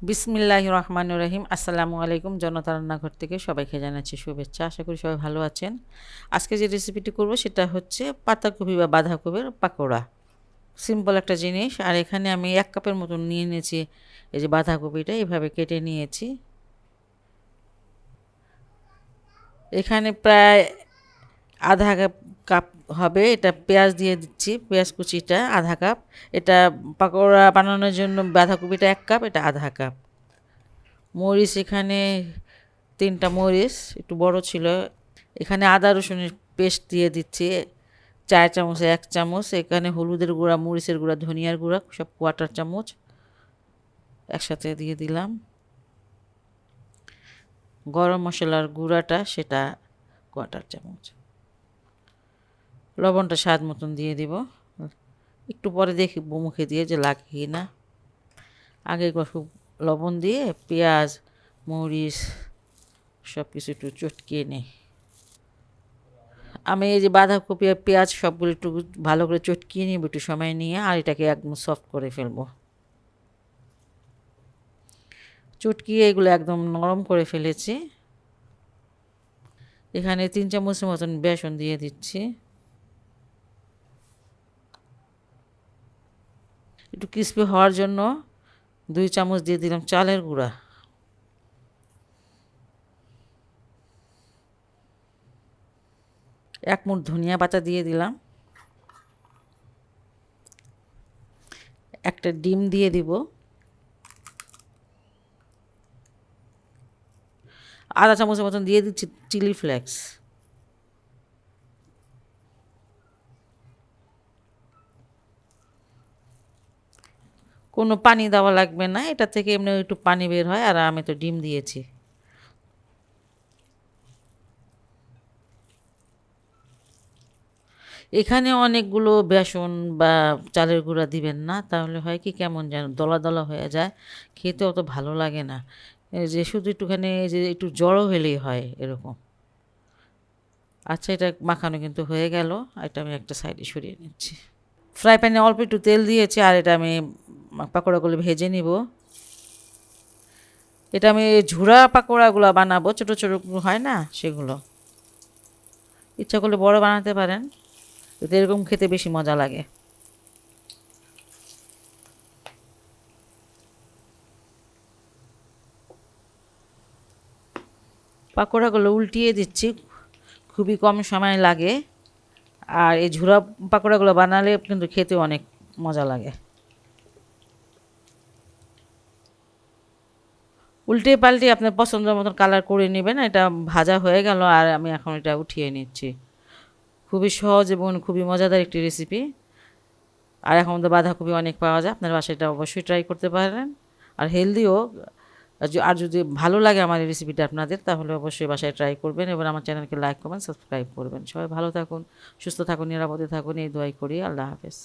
বিসমিল্লাহির রহমানির রহিম। আসসালামু আলাইকুম। জনতার রান্নাঘর থেকে সবাইকে জানাচ্ছি শুভেচ্ছা। আশা করি সবাই ভালো আছেন। আজকে যে রেসিপিটি করব সেটা হচ্ছে পাতাকপি বা বাঁধাকপির পাকোড়া। সিম্পল একটা জিনিস। আর এখানে আমি 1 কাপের মতন নিয়ে নিয়েছি। এই যে বাঁধাকপিটা এভাবে কেটে নিয়েছি। এখানে প্রায় আধা কাপ হবে। এটা পেঁয়াজ দিয়ে দিচ্ছি, পেঁয়াজ কুচিটা আধা কাপ। এটা পাকোড়া বানানোর জন্য বাঁধাকপিটা 1 কাপ, এটা আধা কাপ। মরিচ এখানে 3টা মরিচ, একটু বড় ছিল। এখানে আদা রসুনের পেস্ট দিয়ে দিচ্ছি 4 চামচে 1 চামচ। এখানে হলুদের গুঁড়া, মরিচের গুঁড়া, ধনিয়ার গুঁড়া সব 1/4 চামচ একসাথে দিয়ে দিলাম। গরম মশলার গুঁড়াটা সেটা 1/4 চামচ। লবণটা স্বাদ মতন দিয়ে দিব। একটু পরে দেখি মুখে দিয়ে যে লাগে কি না। আগে খুব লবণ দিয়ে পেঁয়াজ মরিচ সব কিছু একটু চটকিয়ে নিই। আমি এই যে বাঁধাকপি আর পেঁয়াজ সবগুলো একটু ভালো করে চটকিয়ে নিব একটু সময় নিয়ে, আর এটাকে একদম সফট করে ফেলবো। চটকিয়ে এগুলো একদম নরম করে ফেলেছি। এখানে 3 চামচের মতন বেসন দিয়ে দিচ্ছি। একটু ক্রিস্পি হওয়ার জন্য 2 চামচ দিয়ে দিলাম চালের গুঁড়া। এক মুঠ ধনিয়া পাতা দিয়ে দিলাম। একটা ডিম দিয়ে দিব। আধা চামচের মতন দিয়ে দিচ্ছি চিলি ফ্লেক্স। কোনো পানি দেওয়া লাগবে না, এটা থেকে এমনি একটু পানি বের হয়, আর আমি তো ডিম দিয়েছি। এখানে অনেকগুলো বেসন বা চালের গুঁড়া দিবেন না, তাহলে হয় কি কেমন যেন দলা দলা হয়ে যায়, খেতে অত ভালো লাগে না। এই যে শুধু একটুখানি যে একটু জড়ো হলেই হয় এরকম। আচ্ছা, এটা মাখানো কিন্তু হয়ে গেল। এটা আমি একটা সাইডে সরিয়ে নিচ্ছি। ফ্রাই প্যানে অল্প একটু তেল দিয়েছি, আর এটা আমি পাকোড়াগুলো ভেজে নিব। এটা আমি ঝুরা পাকোড়াগুলো বানাবো, ছোটো ছোটো হয় না সেগুলো। ইচ্ছা করলে বড় বানাতে পারেন, এতে এরকম খেতে বেশি মজা লাগে। পাকোড়াগুলো উল্টিয়ে দিচ্ছি, খুবই কম সময় লাগে। আর এই ঝুরা পাকোড়াগুলো বানালে কিন্তু খেতে অনেক মজা লাগে। উল্টে পাল্টে আপনার পছন্দ মতন কালার করে নেবেন। এটা ভাজা হয়ে গেল, আর আমি এখন এটা উঠিয়ে নিচ্ছি। খুবই সহজ এবং খুবই মজাদার একটি রেসিপি। আর এখন তো বাঁধাকপি অনেক পাওয়া যায়, আপনার বাসায় এটা অবশ্যই ট্রাই করতে পারেন। আর হেলদিও। আর যদি ভালো লাগে আমার এই রেসিপিটা আপনাদের, তাহলে অবশ্যই বাসায় ট্রাই করবেন এবং আমার চ্যানেলকে লাইক করবেন, সাবস্ক্রাইব করবেন। সবাই ভালো থাকুন, সুস্থ থাকুন, নিরাপদে থাকুন, এই দোয়াই করি। আল্লাহ হাফেজ।